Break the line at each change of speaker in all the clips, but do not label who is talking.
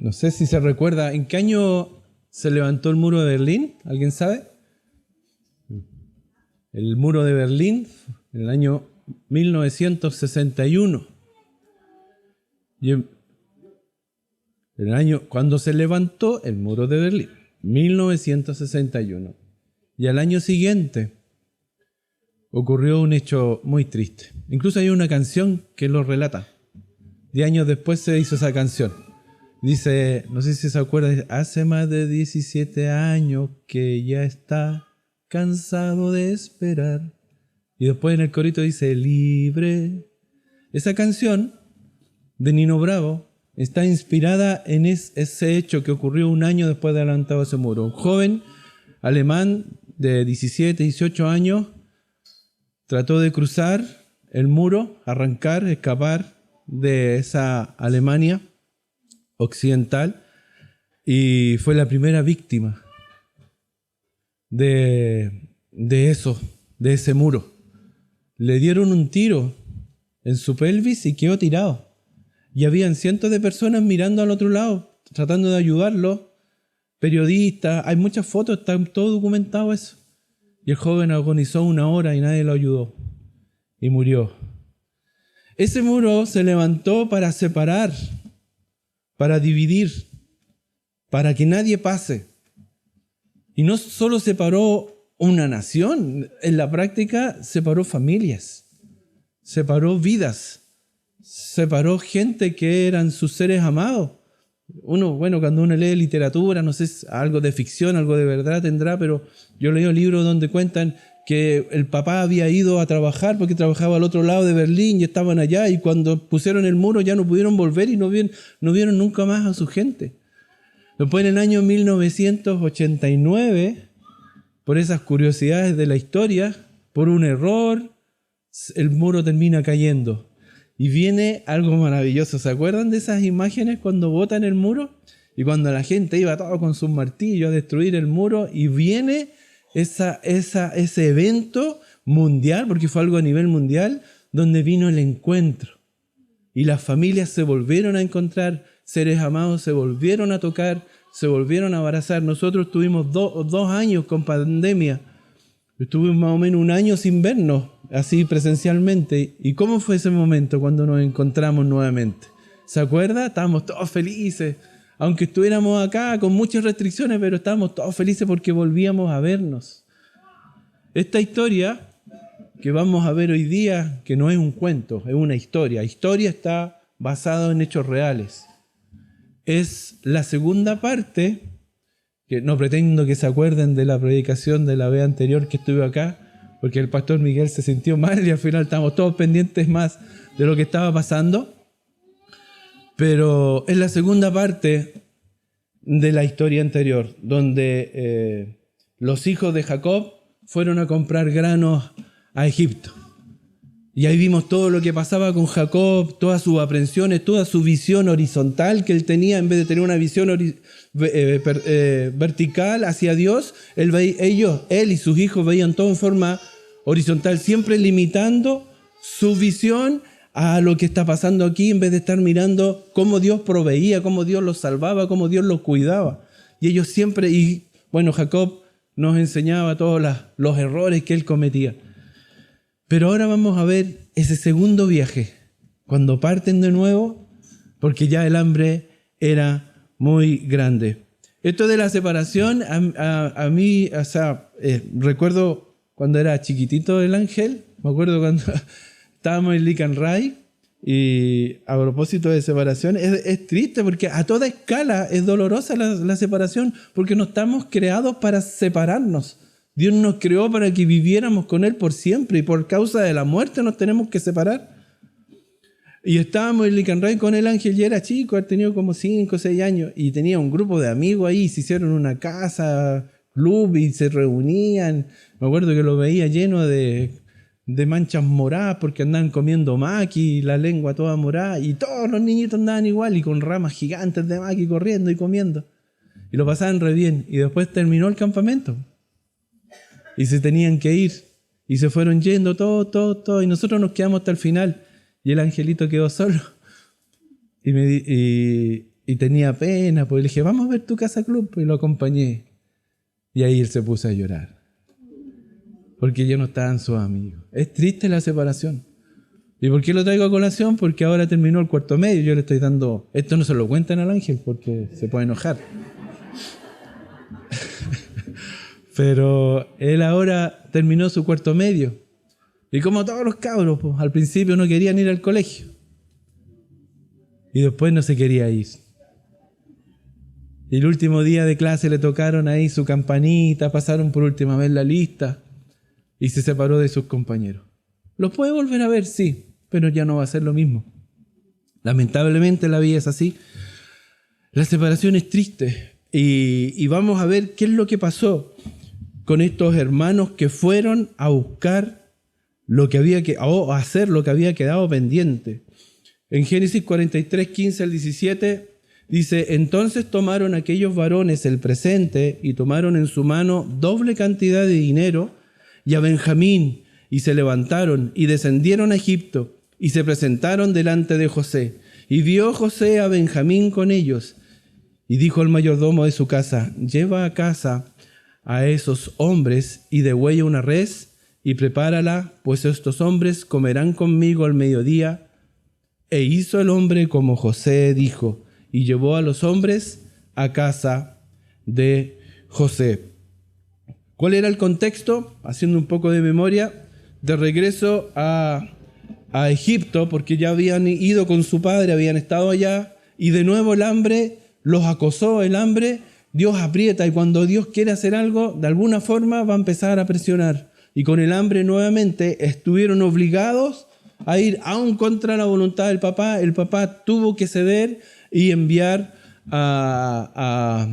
no sé si se recuerda, ¿en qué año se levantó el muro de Berlín? ¿Alguien sabe? El muro de Berlín en el año 1961. Y en el año cuando se levantó el muro de Berlín, 1961. Y al año siguiente ocurrió un hecho muy triste. Incluso hay una canción que lo relata. 10 años después se hizo esa canción. Dice, no sé si se acuerdan, hace más de 17 años que ya está cansado de esperar. Y después en el corito dice, libre. Esa canción de Nino Bravo está inspirada en ese hecho que ocurrió un año después de adelantado ese muro. Un joven alemán de 17, 18 años trató de cruzar el muro, arrancar, escapar de esa Alemania occidental y fue la primera víctima de ese muro. Le dieron un tiro en su pelvis y quedó tirado. Y habían cientos de personas mirando al otro lado, tratando de ayudarlo, periodistas, hay muchas fotos, está todo documentado eso. Y el joven agonizó 1 hora y nadie lo ayudó. Y murió. Ese muro se levantó para separar, para dividir, para que nadie pase. Y no solo separó una nación, en la práctica separó familias, separó vidas, separó gente que eran sus seres amados. Cuando uno lee literatura, no sé, algo de ficción, algo de verdad tendrá, pero yo leo libros donde cuentan que el papá había ido a trabajar porque trabajaba al otro lado de Berlín y estaban allá, y cuando pusieron el muro ya no pudieron volver y no vieron nunca más a su gente. Después, en el año 1989, por esas curiosidades de la historia, por un error, el muro termina cayendo. Y viene algo maravilloso. ¿Se acuerdan de esas imágenes cuando botan el muro? Y cuando la gente iba todo con sus martillos a destruir el muro, y viene ese evento mundial, porque fue algo a nivel mundial, donde vino el encuentro. Y las familias se volvieron a encontrar, seres amados se volvieron a tocar, se volvieron a abrazar. Nosotros tuvimos 2 años con pandemia. Estuvimos más o menos 1 año sin vernos, así presencialmente. ¿Y cómo fue ese momento cuando nos encontramos nuevamente? ¿Se acuerda? Estábamos todos felices. Aunque estuviéramos acá con muchas restricciones, pero estábamos todos felices porque volvíamos a vernos. Esta historia que vamos a ver hoy día, que no es un cuento, es una historia. La historia está basada en hechos reales. Es la segunda parte, que no pretendo que se acuerden de la predicación de la vez anterior que estuve acá, porque el pastor Miguel se sintió mal y al final estamos todos pendientes más de lo que estaba pasando. Pero es la segunda parte de la historia anterior, donde los hijos de Jacob fueron a comprar granos a Egipto. Y ahí vimos todo lo que pasaba con Jacob, todas sus aprensiones, toda su visión horizontal que él tenía, en vez de tener una visión vertical hacia Dios, él y sus hijos veían todo en forma horizontal, siempre limitando su visión a lo que está pasando aquí, en vez de estar mirando cómo Dios proveía, cómo Dios los salvaba, cómo Dios los cuidaba. Y ellos siempre, Jacob nos enseñaba todos los errores que él cometía. Pero ahora vamos a ver ese segundo viaje, cuando parten de nuevo, porque ya el hambre era muy grande. Esto de la separación, a mí, recuerdo cuando era chiquitito el ángel, me acuerdo cuando estábamos en Lican Ray, y a propósito de separación, es triste porque a toda escala es dolorosa la separación, porque no estamos creados para separarnos. Dios nos creó para que viviéramos con Él por siempre, y por causa de la muerte nos tenemos que separar. Y estábamos en Lican Ray con el ángel, y era chico, él tenía como 5 o 6 años, y tenía un grupo de amigos ahí, se hicieron una casa, club, y se reunían. Me acuerdo que lo veía lleno de manchas moradas porque andaban comiendo maqui, la lengua toda morada, y todos los niñitos andaban igual y con ramas gigantes de maqui corriendo y comiendo. Y lo pasaban re bien. Y después terminó el campamento. Y se tenían que ir. Y se fueron yendo todos. Y nosotros nos quedamos hasta el final. Y el angelito quedó solo. Y y tenía pena, pues le dije, vamos a ver tu casa club, y lo acompañé. Y ahí él se puso a llorar, porque ya no estaban sus amigos. Es triste la separación. ¿Y por qué lo traigo a colación? Porque ahora terminó el cuarto medio, yo le estoy dando... Esto no se lo cuentan al ángel porque se puede enojar. Pero él ahora terminó su cuarto medio. Y como todos los cabros, pues, al principio no querían ir al colegio. Y después no se quería ir. Y el último día de clase le tocaron ahí su campanita, pasaron por última vez la lista y se separó de sus compañeros. ¿Los puede volver a ver? Sí, pero ya no va a ser lo mismo. Lamentablemente la vida es así. La separación es triste. Y vamos a ver qué es lo que pasó con estos hermanos que fueron a buscar lo que había que, o a hacer lo que había quedado pendiente. En Génesis 43, 15 al 17, dice, entonces tomaron aquellos varones el presente y tomaron en su mano doble cantidad de dinero y a Benjamín, y se levantaron y descendieron a Egipto y se presentaron delante de José. Y vio José a Benjamín con ellos y dijo al mayordomo de su casa, lleva a casa a esos hombres y degüella una res y prepárala, pues estos hombres comerán conmigo al mediodía. E hizo el hombre como José dijo, y llevó a los hombres a casa de José. ¿Cuál era el contexto? Haciendo un poco de memoria, de regreso a Egipto, porque ya habían ido con su padre, habían estado allá, y de nuevo el hambre los acosó, el hambre, Dios aprieta, y cuando Dios quiere hacer algo, de alguna forma va a empezar a presionar. Y con el hambre nuevamente estuvieron obligados a ir aún contra la voluntad del papá. El papá tuvo que ceder y enviar a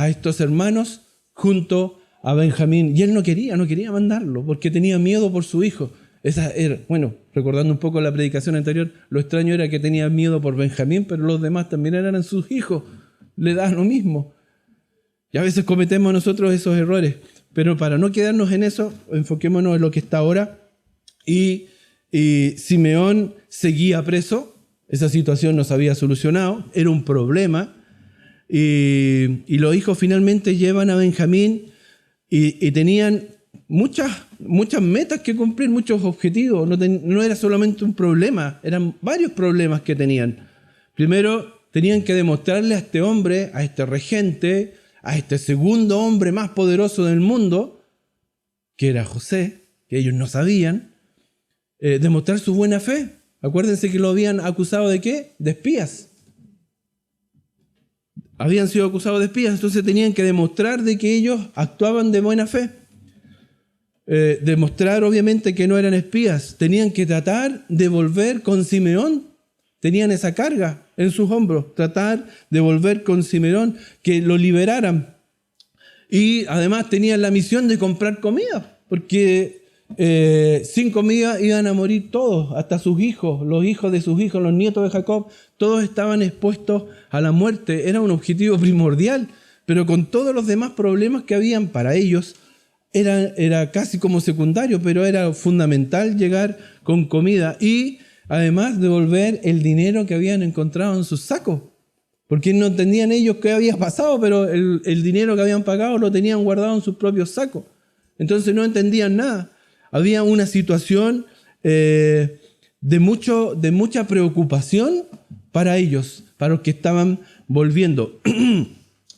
estos hermanos junto a Benjamín. Y él no quería mandarlo porque tenía miedo por su hijo. Esa era, bueno, recordando un poco la predicación anterior, lo extraño era que tenía miedo por Benjamín, pero los demás también eran sus hijos. Le da lo mismo. Y a veces cometemos nosotros esos errores. Pero para no quedarnos en eso, enfoquémonos en lo que está ahora. Y Simeón seguía preso. Esa situación no se había solucionado. Era un problema. Y los hijos finalmente llevan a Benjamín y tenían muchas metas que cumplir, muchos objetivos. No era solamente un problema, eran varios problemas que tenían. Primero, tenían que demostrarle a este hombre, a este regente, a este segundo hombre más poderoso del mundo, que era José, que ellos no sabían, demostrar su buena fe. Acuérdense que lo habían acusado ¿de qué? De espías. Habían sido acusados de espías, entonces tenían que demostrar de que ellos actuaban de buena fe. Demostrar obviamente que no eran espías. Tenían que tratar de volver con Simeón. Tenían esa carga en sus hombros, tratar de volver con Simeón, que lo liberaran. Y además tenían la misión de comprar comida, porque sin comida iban a morir todos, hasta sus hijos, los hijos de sus hijos, los nietos de Jacob, todos estaban expuestos a la muerte. Era un objetivo primordial, pero con todos los demás problemas que habían para ellos, era casi como secundario, pero era fundamental llegar con comida y además devolver el dinero que habían encontrado en sus sacos, porque no entendían ellos qué había pasado, pero el dinero que habían pagado lo tenían guardado en sus propios sacos. Entonces no entendían nada. Había una situación de mucha preocupación para ellos, para los que estaban volviendo.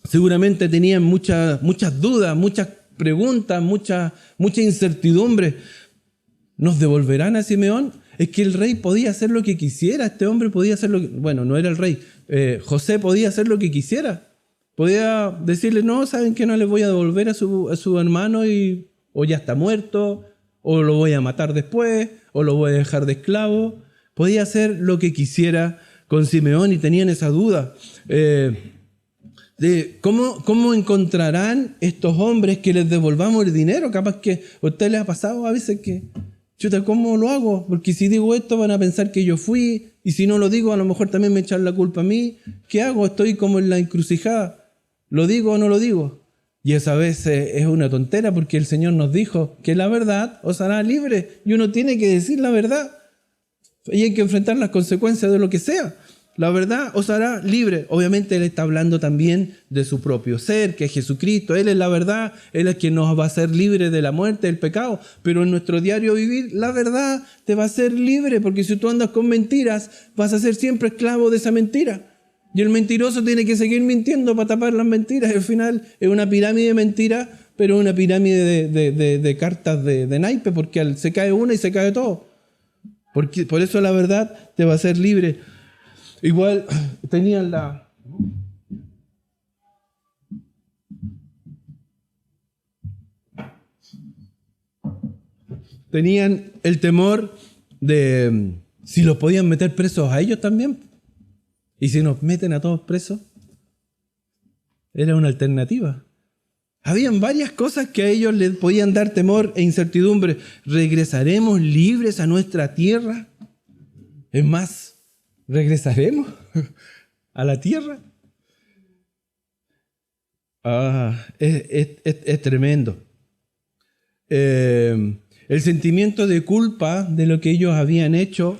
Seguramente tenían muchas dudas, muchas preguntas, mucha incertidumbre. ¿Nos devolverán a Simeón? Es que el rey podía hacer lo que quisiera. Este hombre podía hacer lo que... Bueno, no era el rey. José podía hacer lo que quisiera. Podía decirle, no, ¿saben qué? No les voy a devolver a su hermano o ya está muerto, o lo voy a matar después, o lo voy a dejar de esclavo. Podía hacer lo que quisiera con Simeón y tenían esa duda. De cómo encontrarán estos hombres que les devolvamos el dinero. Capaz que a usted les ha pasado a veces que, chuta, ¿cómo lo hago? Porque si digo esto van a pensar que yo fui, y si no lo digo a lo mejor también me echan la culpa a mí. ¿Qué hago? Estoy como en la encrucijada. ¿Lo digo o no lo digo? Y esa vez es una tontera, porque el Señor nos dijo que la verdad os hará libre, y uno tiene que decir la verdad y hay que enfrentar las consecuencias de lo que sea. La verdad os hará libre. Obviamente Él está hablando también de su propio ser, que es Jesucristo. Él es la verdad, Él es quien nos va a hacer libre de la muerte, del pecado. Pero en nuestro diario vivir, la verdad te va a hacer libre, porque si tú andas con mentiras, vas a ser siempre esclavo de esa mentira. Y el mentiroso tiene que seguir mintiendo para tapar las mentiras. Al final es una pirámide de mentiras, pero una pirámide de cartas de naipe, porque se cae una y se cae todo. Por eso la verdad te va a hacer libre. Igual tenían el temor de si los podían meter presos a ellos también. Y si nos meten a todos presos, era una alternativa. Habían varias cosas que a ellos les podían dar temor e incertidumbre. ¿Regresaremos libres a nuestra tierra? Es más, ¿regresaremos a la tierra? Es tremendo. El sentimiento de culpa de lo que ellos habían hecho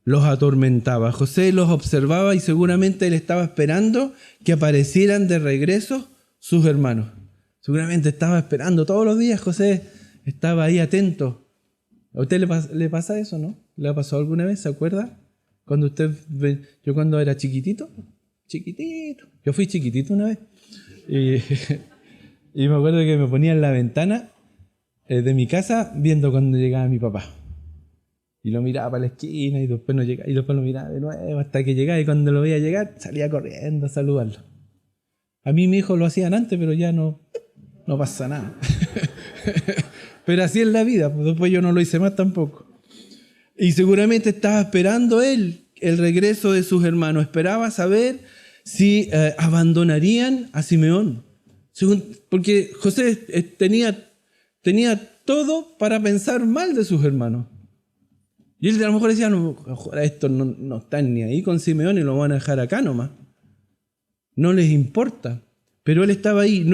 los atormentaba. José los observaba y seguramente él estaba esperando que aparecieran de regreso sus hermanos. Seguramente estaba esperando todos los días. José estaba ahí atento. ¿A usted le pasa eso, no? ¿Le ha pasado alguna vez? ¿Se acuerda? Yo cuando era chiquitito, yo fui chiquitito una vez y me acuerdo que me ponía en la ventana de mi casa viendo cuando llegaba mi papá. Y lo miraba para la esquina y después no llegaba, y después lo miraba de nuevo hasta que llegaba, y cuando lo veía llegar salía corriendo a saludarlo. A mí mi hijo lo hacían antes, pero ya no pasa nada. Pero así es la vida, pues después yo no lo hice más tampoco. Y seguramente estaba esperando él el regreso de sus hermanos. Esperaba saber si abandonarían a Simeón. Porque José tenía todo para pensar mal de sus hermanos. Y él a lo mejor decía, no, estos no están ni ahí con Simeón y lo van a dejar acá nomás. No les importa. Pero él estaba ahí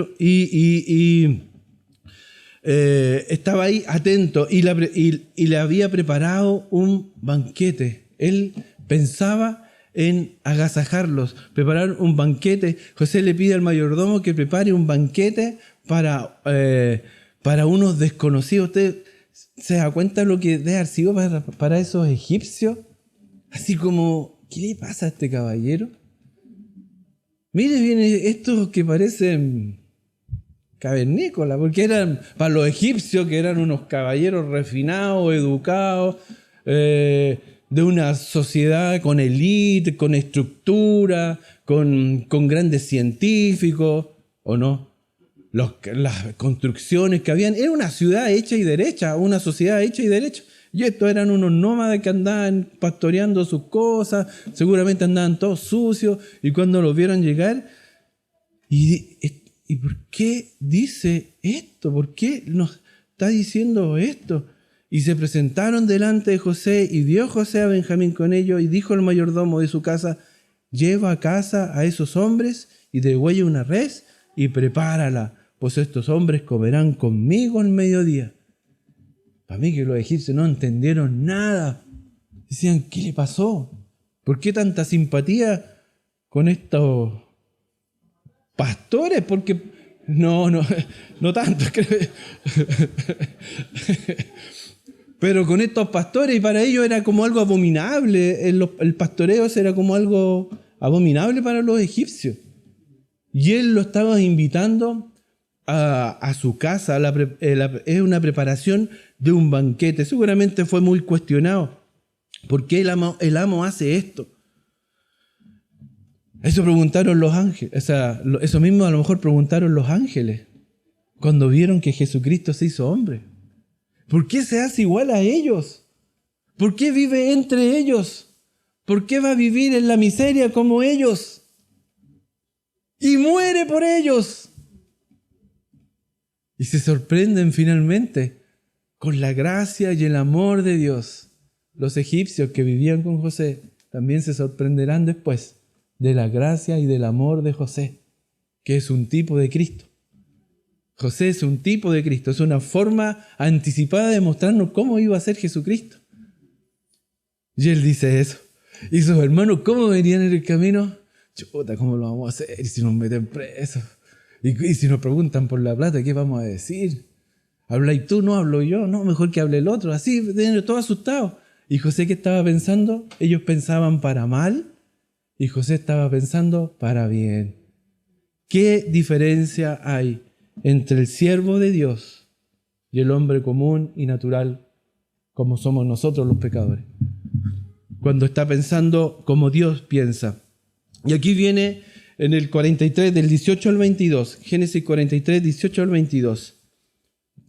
estaba ahí atento y le había preparado un banquete. Él pensaba en agasajarlos, preparar un banquete. José le pide al mayordomo que prepare un banquete para unos desconocidos. ¿Usted se da cuenta de lo que debe haber sido para esos egipcios? Así como, ¿qué le pasa a este caballero? Mire bien estos que parecen cavernícolas, porque eran para los egipcios, que eran unos caballeros refinados, educados, de una sociedad con élite, con estructura, con grandes científicos, ¿o no? Las construcciones que habían, era una ciudad hecha y derecha, una sociedad hecha y derecha. Y estos eran unos nómadas que andaban pastoreando sus cosas, seguramente andaban todos sucios, y cuando los vieron llegar, ¿y por qué dice esto? ¿Por qué nos está diciendo esto? Y se presentaron delante de José, y dio José a Benjamín con ellos, y dijo el mayordomo de su casa, lleva a casa a esos hombres, y degüella una res, y prepárala, pues estos hombres comerán conmigo al mediodía. Para mí que los egipcios no entendieron nada. Decían, ¿qué le pasó? ¿Por qué tanta simpatía con estos pastores? Porque no tanto, creo. Pero con estos pastores, y para ellos era como algo abominable. El pastoreo era como algo abominable para los egipcios. Y él lo estaba invitando a su casa. Es una preparación de un banquete. Seguramente fue muy cuestionado. ¿Por qué el amo hace esto? Eso preguntaron los ángeles. Eso mismo a lo mejor preguntaron los ángeles cuando vieron que Jesucristo se hizo hombre. ¿Por qué se hace igual a ellos? ¿Por qué vive entre ellos? ¿Por qué va a vivir en la miseria como ellos? Y muere por ellos. Y se sorprenden finalmente con la gracia y el amor de Dios. Los egipcios que vivían con José también se sorprenderán después de la gracia y del amor de José, que es un tipo de Cristo. José es un tipo de Cristo, es una forma anticipada de mostrarnos cómo iba a ser Jesucristo. Y él dice eso. Y sus hermanos, ¿cómo venían en el camino? Chuta, ¿cómo lo vamos a hacer? ¿Y si nos meten presos? ¿Y si nos preguntan por la plata, qué vamos a decir? ¿Habláis tú? No hablo yo. No, mejor que hable el otro. Así, todo asustado. ¿Y José qué estaba pensando? Ellos pensaban para mal y José estaba pensando para bien. ¿Qué diferencia hay entre el siervo de Dios y el hombre común y natural como somos nosotros los pecadores? Cuando está pensando como Dios piensa. Y aquí viene en el 43, del 18 al 22, Génesis 43, 18 al 22,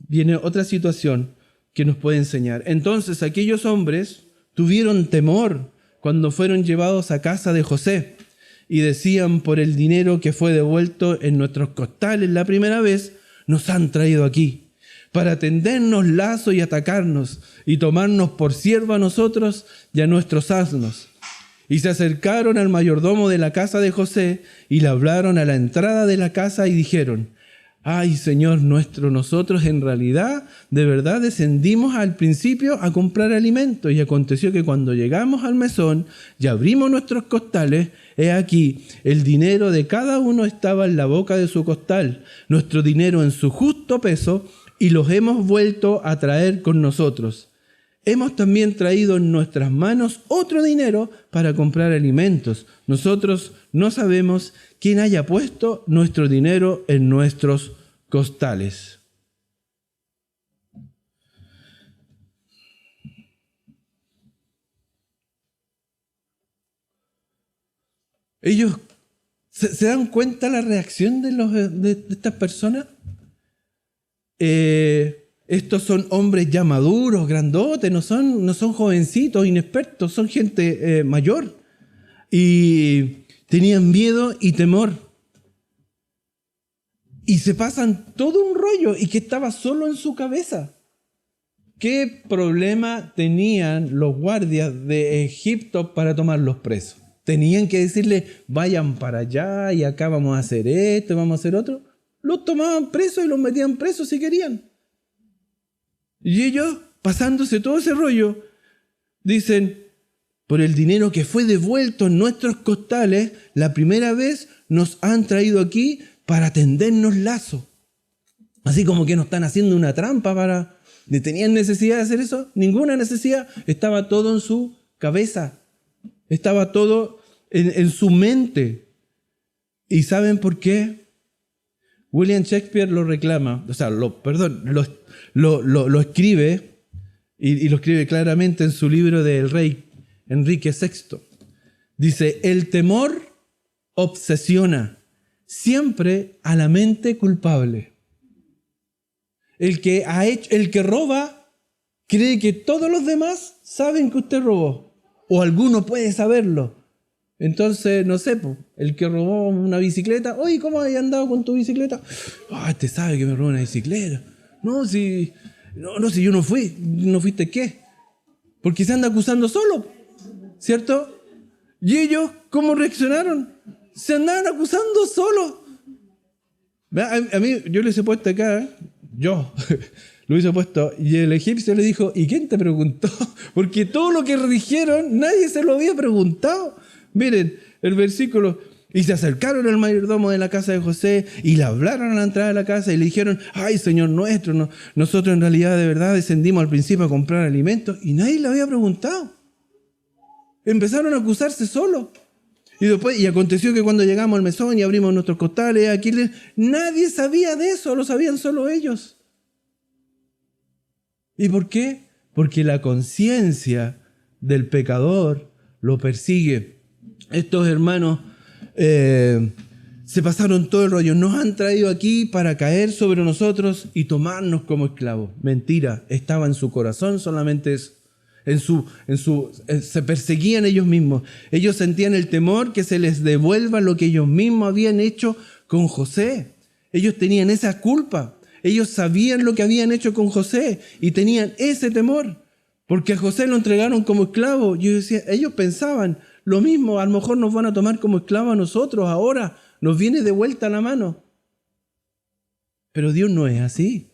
viene otra situación que nos puede enseñar. Entonces aquellos hombres tuvieron temor cuando fueron llevados a casa de José y decían: por el dinero que fue devuelto en nuestros costales la primera vez, nos han traído aquí para tendernos lazo y atacarnos y tomarnos por siervo a nosotros y a nuestros asnos. Y se acercaron al mayordomo de la casa de José y le hablaron a la entrada de la casa y dijeron: ay, Señor nuestro, nosotros en realidad, de verdad, descendimos al principio a comprar alimento. Y aconteció que cuando llegamos al mesón y abrimos nuestros costales, he aquí, el dinero de cada uno estaba en la boca de su costal, nuestro dinero en su justo peso, y los hemos vuelto a traer con nosotros. Hemos también traído en nuestras manos otro dinero para comprar alimentos. Nosotros no sabemos quién haya puesto nuestro dinero en nuestros costales. Ellos se dan cuenta la reacción de estas personas. Estos son hombres ya maduros, grandotes, no son jovencitos, inexpertos, son gente mayor. Y tenían miedo y temor. Y se pasan todo un rollo y que estaba solo en su cabeza. ¿Qué problema tenían los guardias de Egipto para tomarlos presos? ¿Tenían que decirle: vayan para allá y acá vamos a hacer esto y vamos a hacer otro? Los tomaban presos y los metían presos si querían. Y ellos, pasándose todo ese rollo, dicen: por el dinero que fue devuelto en nuestros costales, la primera vez nos han traído aquí para tendernos lazo. Así como que nos están haciendo una trampa para... ¿Tenían necesidad de hacer eso? Ninguna necesidad. Estaba todo en su cabeza. Estaba todo en su mente. ¿Y saben por qué? William Shakespeare lo reclama, lo escribe y lo escribe claramente en su libro del rey Enrique VI. Dice: el temor obsesiona siempre a la mente culpable. El que roba cree que todos los demás saben que usted robó, o alguno puede saberlo. Entonces, no sé, el que robó una bicicleta: oye, ¿cómo has andado con tu bicicleta? Este sabe que me robó una bicicleta. No, si yo no fui. ¿No fuiste qué? Porque se anda acusando solo, ¿cierto? ¿Y ellos cómo reaccionaron? Se andaban acusando solo. A mí, yo les he puesto acá, yo lo hubiese puesto, y el egipcio le dijo: ¿y quién te preguntó? Porque todo lo que dijeron, nadie se lo había preguntado. Miren, el versículo: y se acercaron al mayordomo de la casa de José y le hablaron a la entrada de la casa y le dijeron: ay, Señor nuestro, nosotros en realidad de verdad descendimos al principio a comprar alimentos, y nadie le había preguntado. Empezaron a acusarse solo. Y aconteció que cuando llegamos al mesón y abrimos nuestros costales, nadie sabía de eso, lo sabían solo ellos. ¿Y por qué? Porque la conciencia del pecador lo persigue. Estos hermanos se pasaron todo el rollo. Nos han traído aquí para caer sobre nosotros y tomarnos como esclavos. Mentira, estaba en su corazón solamente eso. Se perseguían ellos mismos. Ellos sentían el temor que se les devuelva lo que ellos mismos habían hecho con José. Ellos tenían esa culpa. Ellos sabían lo que habían hecho con José y tenían ese temor. Porque a José lo entregaron como esclavo. Ellos pensaban lo mismo: a lo mejor nos van a tomar como esclavo a nosotros ahora. Nos viene de vuelta la mano. Pero Dios no es así.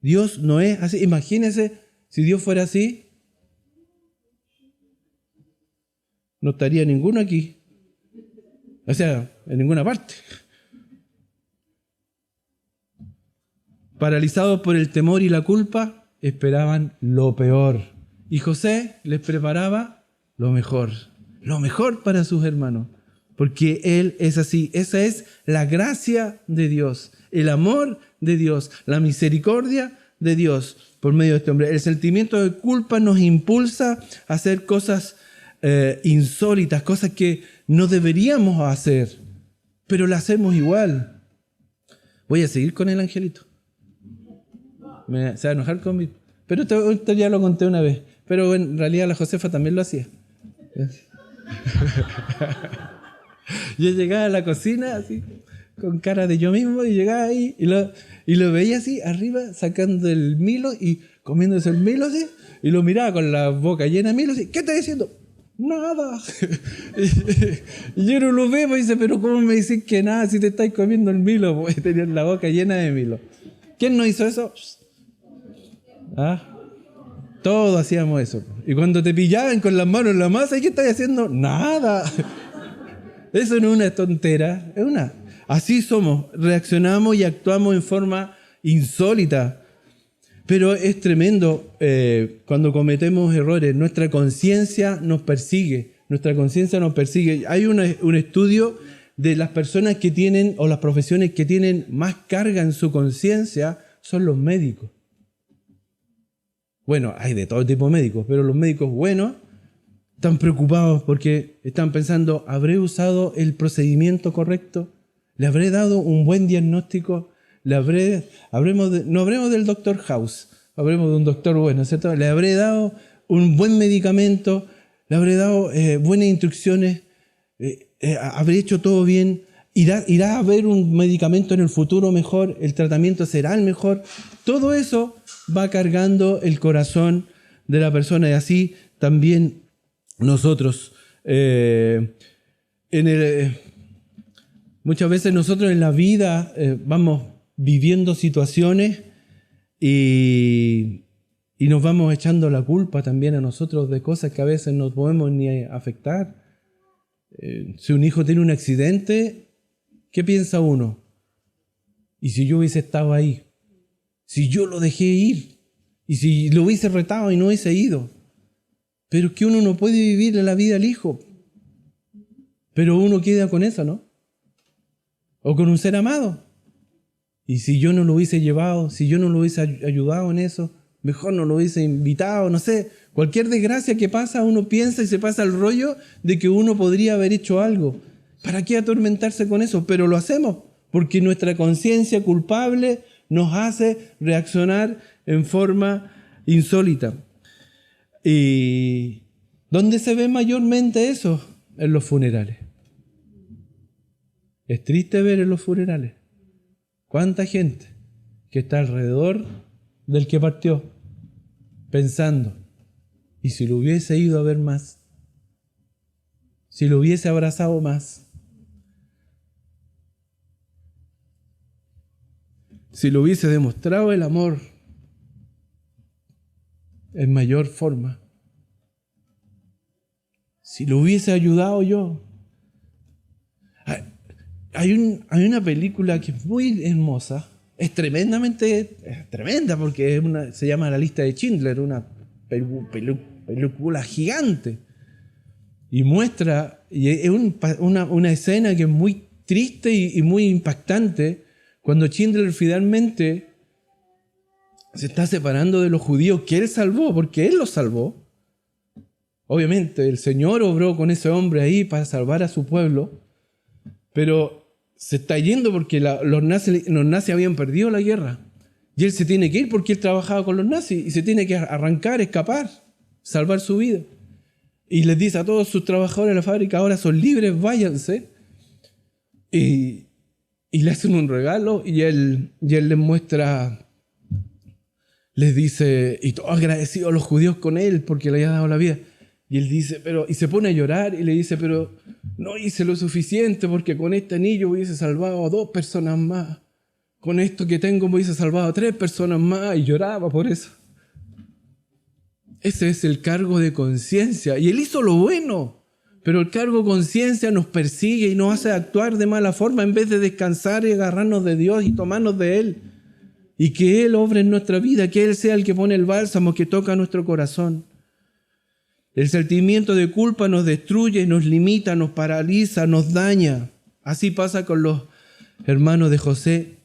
Dios no es así. Imagínense si Dios fuera así. no estaría ninguno aquí. O sea, en ninguna parte. Paralizados por el temor y la culpa, esperaban lo peor. Y José les preparaba lo mejor para sus hermanos. Porque Él es así. Esa es la gracia de Dios, el amor de Dios, la misericordia de Dios por medio de este hombre. El sentimiento de culpa nos impulsa a hacer cosas insólitas, cosas que no deberíamos hacer, pero las hacemos igual. Voy a seguir con el angelito. Se va a enojar conmigo. Pero esto ya lo conté una vez. Pero en realidad la Josefa también lo hacía. Yo llegaba a la cocina así, con cara de yo mismo, y llegaba ahí y lo veía así, arriba, sacando el Milo y comiéndose el Milo así, y lo miraba con la boca llena de Milo así. ¿Qué estás diciendo? Nada. Y yo no lo veo, y dice, pero ¿cómo me decís que nada si te estáis comiendo el Milo? Pues tenías la boca llena de Milo. ¿Quién no hizo eso? ¿Ah? Todos hacíamos eso. Y cuando te pillaban con las manos en la masa, ¿y qué estás haciendo? Nada. Eso no es una tontera, es una. Así somos, reaccionamos y actuamos en forma insólita. Pero es tremendo cuando cometemos errores. Nuestra conciencia nos persigue. Hay un estudio de las personas que tienen, o las profesiones que tienen más carga en su conciencia, son los médicos. Bueno, hay de todo tipo de médicos, pero los médicos buenos están preocupados porque están pensando, ¿habré usado el procedimiento correcto? ¿Le habré dado un buen diagnóstico? No hablemos del doctor House, hablemos de un doctor bueno, ¿cierto? ¿Le habré dado un buen medicamento? ¿Le habré dado buenas instrucciones? ¿Habré hecho todo bien? ¿Irá a haber un medicamento en el futuro mejor? ¿El tratamiento será el mejor? Todo eso va cargando el corazón de la persona, y así también nosotros. Muchas veces nosotros en la vida vamos viviendo situaciones y nos vamos echando la culpa también a nosotros de cosas que a veces no podemos ni afectar. Si un hijo tiene un accidente, ¿qué piensa uno? ¿Y si yo hubiese estado ahí? Si yo lo dejé ir, y si lo hubiese retado y no hubiese ido. Pero es que uno no puede vivir la vida al hijo. Pero uno queda con eso, ¿no? O con un ser amado. Y si yo no lo hubiese llevado, si yo no lo hubiese ayudado en eso, mejor no lo hubiese invitado, no sé. Cualquier desgracia que pasa, uno piensa y se pasa el rollo de que uno podría haber hecho algo. ¿Para qué atormentarse con eso? Pero lo hacemos porque nuestra conciencia culpable nos hace reaccionar en forma insólita. ¿Y dónde se ve mayormente eso? En los funerales. Es triste ver en los funerales cuánta gente que está alrededor del que partió pensando, ¿y si lo hubiese ido a ver más? Si lo hubiese abrazado más. Si lo hubiese demostrado el amor en mayor forma. Si lo hubiese ayudado yo. Hay una película que es muy hermosa. Es tremenda porque se llama La lista de Schindler, una película gigante. Y muestra, y es una escena que es muy triste y muy impactante, cuando Schindler finalmente se está separando de los judíos que él salvó, porque él los salvó. Obviamente, el Señor obró con ese hombre ahí para salvar a su pueblo, pero se está yendo porque los nazis habían perdido la guerra. Y él se tiene que ir porque él trabajaba con los nazis y se tiene que arrancar, escapar, salvar su vida. Y les dice a todos sus trabajadores de la fábrica, ahora son libres, váyanse. Y le hacen un regalo y él les muestra, les dice, y todos agradecidos a los judíos con él porque le había dado la vida. Y él dice, y se pone a llorar y le dice, pero no hice lo suficiente porque con este anillo hubiese salvado a 2 personas más. Con esto que tengo hubiese salvado a 3 personas más, y lloraba por eso. Ese es el cargo de conciencia. Y él hizo lo bueno, Pero el cargo conciencia nos persigue y nos hace actuar de mala forma en vez de descansar y agarrarnos de Dios y tomarnos de Él. Y que Él obre en nuestra vida, que Él sea el que pone el bálsamo que toca nuestro corazón. El sentimiento de culpa nos destruye, nos limita, nos paraliza, nos daña. Así pasa con los hermanos de José,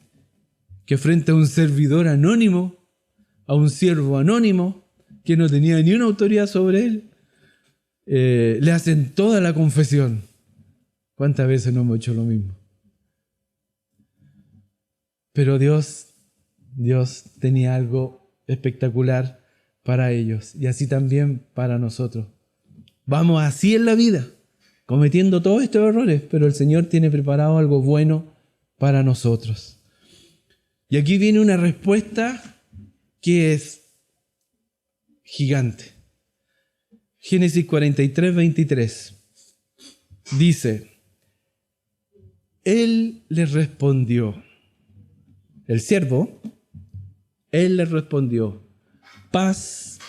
que frente a un servidor anónimo, a un siervo anónimo, que no tenía ni una autoridad sobre él, le hacen toda la confesión. ¿Cuántas veces no hemos hecho lo mismo? Pero Dios tenía algo espectacular para ellos y así también para nosotros. Vamos así en la vida, cometiendo todos estos errores, pero el Señor tiene preparado algo bueno para nosotros. Y aquí viene una respuesta que es gigante. Génesis 43, 23. Dice, Él les respondió, el siervo, Él les respondió, paz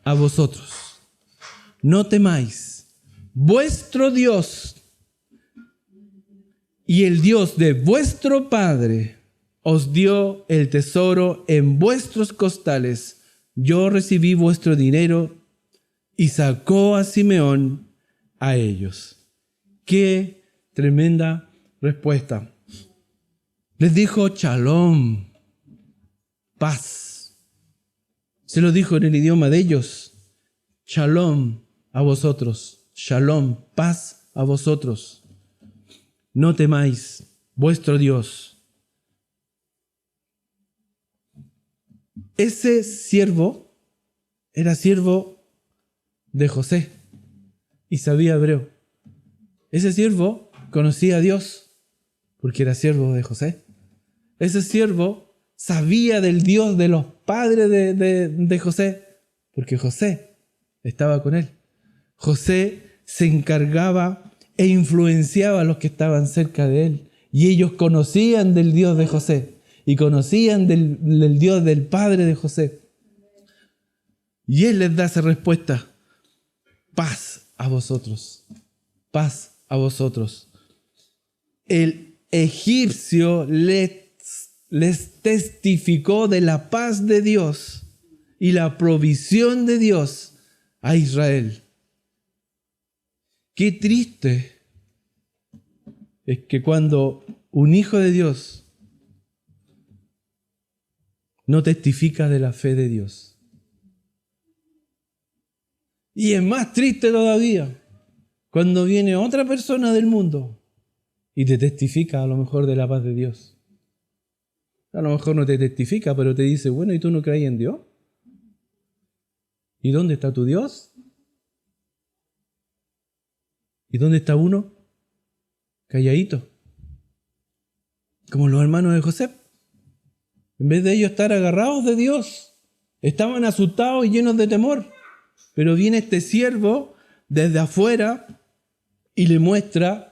a vosotros, no temáis, vuestro Dios y el Dios de vuestro Padre os dio el tesoro en vuestros costales. Yo recibí vuestro dinero y sacó a Simeón a ellos. ¡Qué tremenda respuesta! Les dijo shalom, paz. Se lo dijo en el idioma de ellos. Shalom a vosotros. Shalom, paz a vosotros. No temáis, vuestro Dios. Ese siervo era siervo de José y sabía hebreo. Ese siervo conocía a Dios porque era siervo de José. Ese siervo sabía del Dios de los padres de José porque José estaba con él. José se encargaba e influenciaba a los que estaban cerca de él y ellos conocían del Dios de José y conocían del Dios del padre de José. Y él les da esa respuesta. Paz a vosotros. Paz a vosotros. El egipcio les testificó de la paz de Dios y la provisión de Dios a Israel. Qué triste es que cuando un hijo de Dios no testifica de la fe de Dios. Y es más triste todavía cuando viene otra persona del mundo y te testifica a lo mejor de la paz de Dios. A lo mejor no te testifica, pero te dice, bueno, ¿y tú no crees en Dios? ¿Y dónde está tu Dios? ¿Y dónde está uno? Calladito. Como los hermanos de José. En vez de ellos estar agarrados de Dios, estaban asustados y llenos de temor. Pero viene este siervo desde afuera y le muestra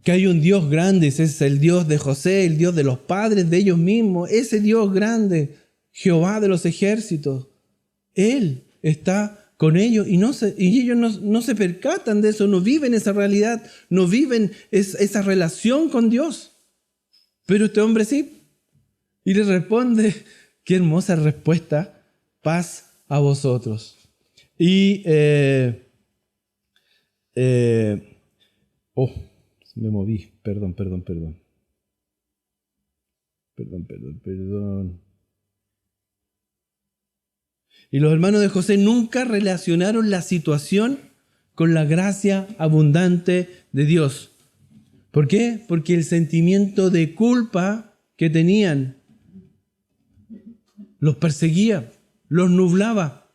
que hay un Dios grande. Ese es el Dios de José, el Dios de los padres de ellos mismos. Ese Dios grande, Jehová de los ejércitos. Él está con ellos y ellos no se percatan de eso, no viven esa realidad, no viven esa relación con Dios. Pero este hombre sí. Y le responde, qué hermosa respuesta, paz a vosotros. Y, me moví, perdón. Y los hermanos de José nunca relacionaron la situación con la gracia abundante de Dios. ¿Por qué? Porque el sentimiento de culpa que tenían los perseguía, los nublaba.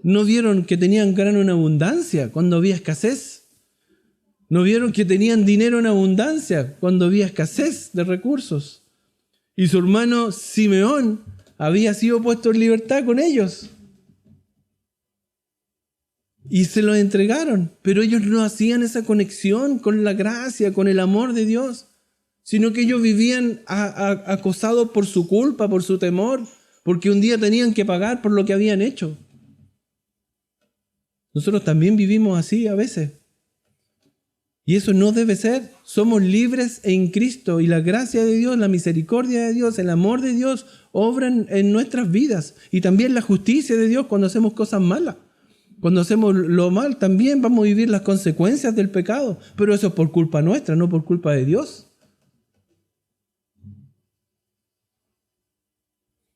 ¿No vieron que tenían grano en abundancia cuando había escasez? ¿No vieron que tenían dinero en abundancia cuando había escasez de recursos? Y su hermano Simeón había sido puesto en libertad con ellos. Y se lo entregaron, pero ellos no hacían esa conexión con la gracia, con el amor de Dios, sino que ellos vivían acosados por su culpa, por su temor, porque un día tenían que pagar por lo que habían hecho. Nosotros también vivimos así a veces. Y eso no debe ser. Somos libres en Cristo y la gracia de Dios, la misericordia de Dios, el amor de Dios obran en nuestras vidas. Y también la justicia de Dios cuando hacemos cosas malas. Cuando hacemos lo mal también vamos a vivir las consecuencias del pecado. Pero eso es por culpa nuestra, no por culpa de Dios.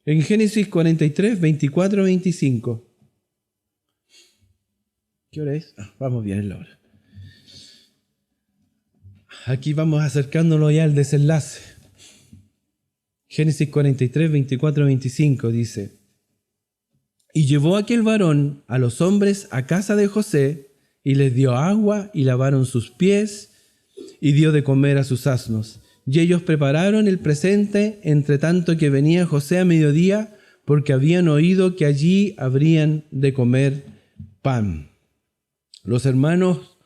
En Génesis 43, 24, 25. ¿Qué hora es? Vamos bien en la hora. Aquí vamos acercándonos ya al desenlace. Génesis 43, 24, 25 dice: Y llevó aquel varón a los hombres a casa de José, y les dio agua, y lavaron sus pies, y dio de comer a sus asnos. Y ellos prepararon el presente, entre tanto que venía José a mediodía, porque habían oído que allí habrían de comer pan. Los hermanos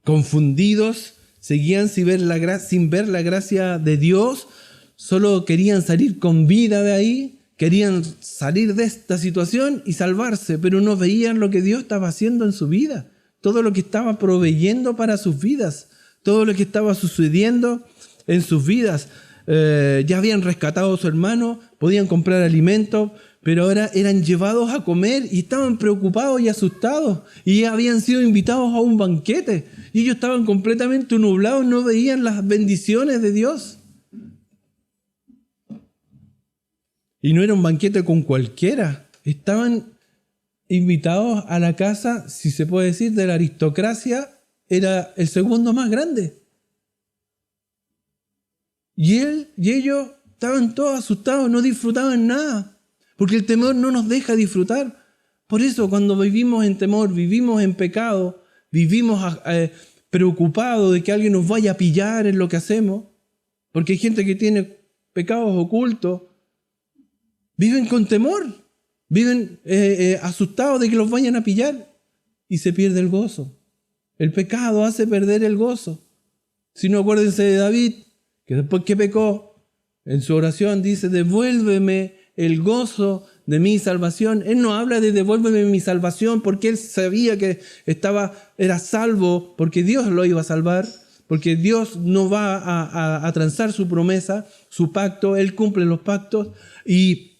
confundidos seguían sin ver la gracia de Dios, solo querían salir con vida de ahí, querían salir de esta situación y salvarse, pero no veían lo que Dios estaba haciendo en su vida, todo lo que estaba proveyendo para sus vidas, todo lo que estaba sucediendo en sus vidas. Ya habían rescatado a su hermano, podían comprar alimentos, pero ahora eran llevados a comer y estaban preocupados y asustados y habían sido invitados a un banquete y ellos estaban completamente nublados, no veían las bendiciones de Dios. Y no era un banquete con cualquiera, estaban invitados a la casa, si se puede decir, de la aristocracia, era el segundo más grande. Y ellos estaban todos asustados, no disfrutaban nada. Porque el temor no nos deja disfrutar. Por eso cuando vivimos en temor, vivimos en pecado, vivimos preocupados de que alguien nos vaya a pillar en lo que hacemos, porque hay gente que tiene pecados ocultos, viven con temor, viven asustados de que los vayan a pillar y se pierde el gozo. El pecado hace perder el gozo. Si no, acuérdense de David, que después que pecó, en su oración dice: devuélveme el gozo de mi salvación. Él no habla de devuélveme mi salvación porque él sabía que era salvo, porque Dios lo iba a salvar, porque Dios no va a transar su promesa, su pacto, Él cumple los pactos y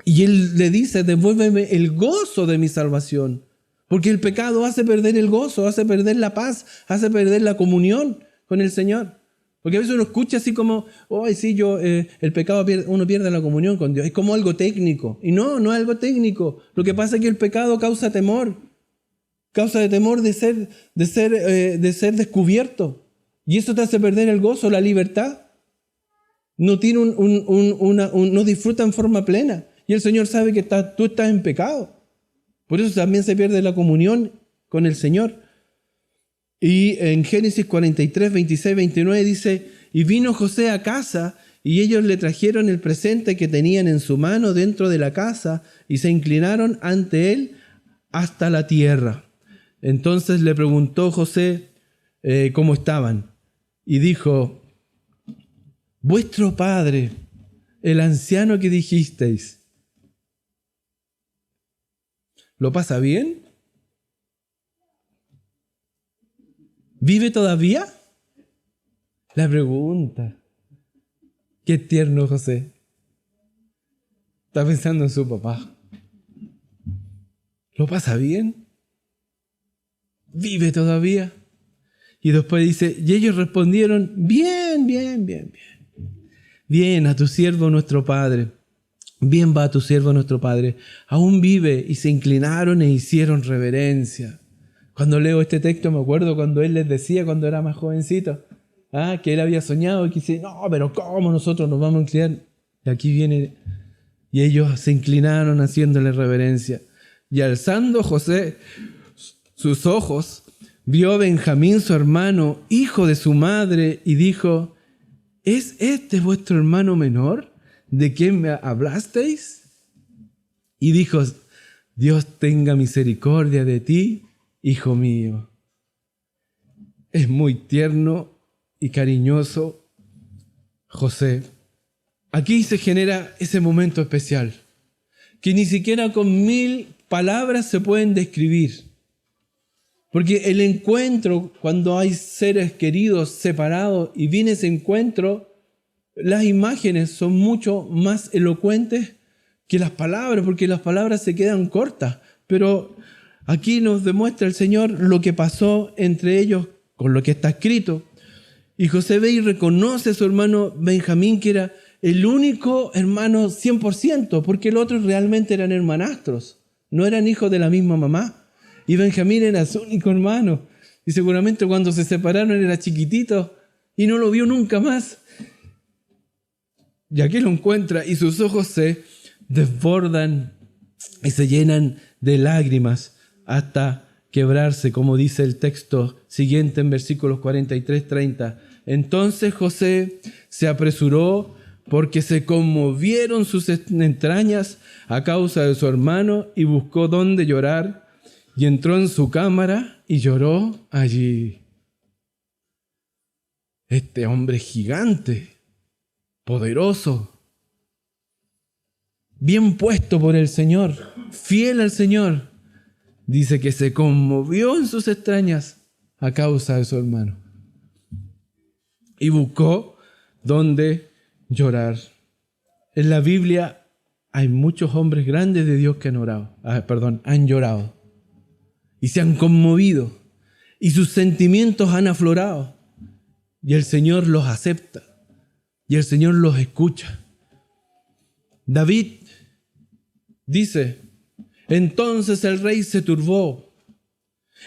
Él le dice: devuélveme el gozo de mi salvación, porque el pecado hace perder el gozo, hace perder la paz, hace perder la comunión con el Señor. Porque a veces uno escucha así como: oh, sí, el pecado uno pierde la comunión con Dios. Es como algo técnico. Y no es algo técnico. Lo que pasa es que el pecado causa temor. Causa temor de ser descubierto. Y eso te hace perder el gozo, la libertad. No tiene no disfruta en forma plena. Y el Señor sabe que tú estás en pecado. Por eso también se pierde la comunión con el Señor. Y en Génesis 43, 26, 29 dice: y vino José a casa, y ellos le trajeron el presente que tenían en su mano dentro de la casa, y se inclinaron ante él hasta la tierra. Entonces le preguntó José cómo estaban, y dijo: vuestro padre, el anciano que dijisteis, ¿lo pasa bien? ¿Vive todavía? La pregunta. Qué tierno José. Está pensando en su papá. ¿Lo pasa bien? ¿Vive todavía? Y después dice: y ellos respondieron: bien, bien, bien, bien. Bien a tu siervo nuestro padre. Bien va a tu siervo nuestro padre. Aún vive. Y se inclinaron e hicieron reverencia. Cuando leo este texto me acuerdo cuando él les decía cuando era más jovencito, que él había soñado y que dice: no, pero ¿cómo nosotros nos vamos a inclinar? Y aquí viene, y ellos se inclinaron haciéndole reverencia. Y alzando José sus ojos, vio a Benjamín su hermano, hijo de su madre, y dijo: ¿es este vuestro hermano menor, de quien me hablasteis? Y dijo: Dios tenga misericordia de ti, hijo mío. Es muy tierno y cariñoso José. Aquí se genera ese momento especial que ni siquiera con 1000 palabras se pueden describir. Porque el encuentro, cuando hay seres queridos separados y viene ese encuentro, las imágenes son mucho más elocuentes que las palabras, porque las palabras se quedan cortas. Pero aquí nos demuestra el Señor lo que pasó entre ellos con lo que está escrito. Y José ve y reconoce a su hermano Benjamín, que era el único hermano 100%, porque los otros realmente eran hermanastros, no eran hijos de la misma mamá. Y Benjamín era su único hermano. Y seguramente cuando se separaron era chiquitito y no lo vio nunca más. Y aquí lo encuentra y sus ojos se desbordan y se llenan de lágrimas hasta quebrarse, como dice el texto siguiente en versículos 43-30. Entonces José se apresuró porque se conmovieron sus entrañas a causa de su hermano y buscó dónde llorar. Y entró en su cámara y lloró allí. Este hombre gigante, poderoso, bien puesto por el Señor, fiel al Señor, dice que se conmovió en sus extrañas a causa de su hermano. Y buscó dónde llorar. En la Biblia hay muchos hombres grandes de Dios que han llorado. Y se han conmovido, y sus sentimientos han aflorado, y el Señor los acepta, y el Señor los escucha. David dice, entonces el rey se turbó,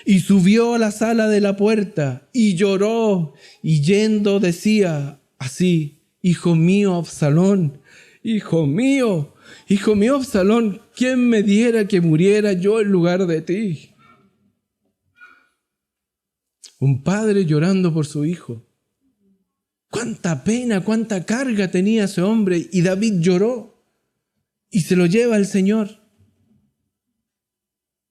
y subió a la sala de la puerta, y lloró, y yendo decía así, hijo mío Absalón, hijo mío Absalón, ¿quién me diera que muriera yo en lugar de ti? Un padre llorando por su hijo. Cuánta pena, cuánta carga tenía ese hombre. Y David lloró y se lo lleva el Señor.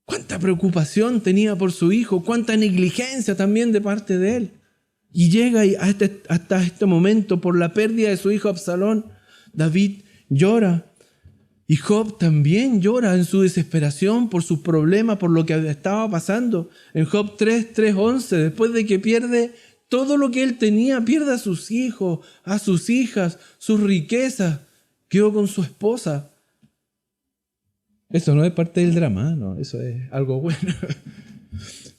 Cuánta preocupación tenía por su hijo, cuánta negligencia también de parte de él. Y llega hasta este momento por la pérdida de su hijo Absalón. David llora. Y Job también llora en su desesperación por sus problemas, por lo que estaba pasando. En Job 3:11, después de que pierde todo lo que él tenía, pierde a sus hijos, a sus hijas, sus riquezas, quedó con su esposa. Eso no es parte del drama, no, eso es algo bueno.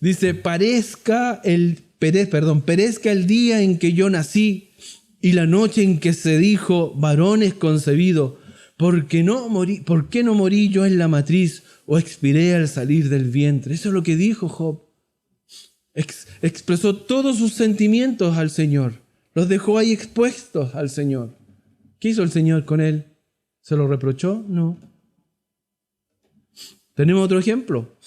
Dice, perezca el día en que yo nací y la noche en que se dijo, varón es concebido. ¿Por qué no morí yo en la matriz o expiré al salir del vientre? Eso es lo que dijo Job. Expresó todos sus sentimientos al Señor. Los dejó ahí expuestos al Señor. ¿Qué hizo el Señor con él? ¿Se lo reprochó? No. Tenemos otro ejemplo.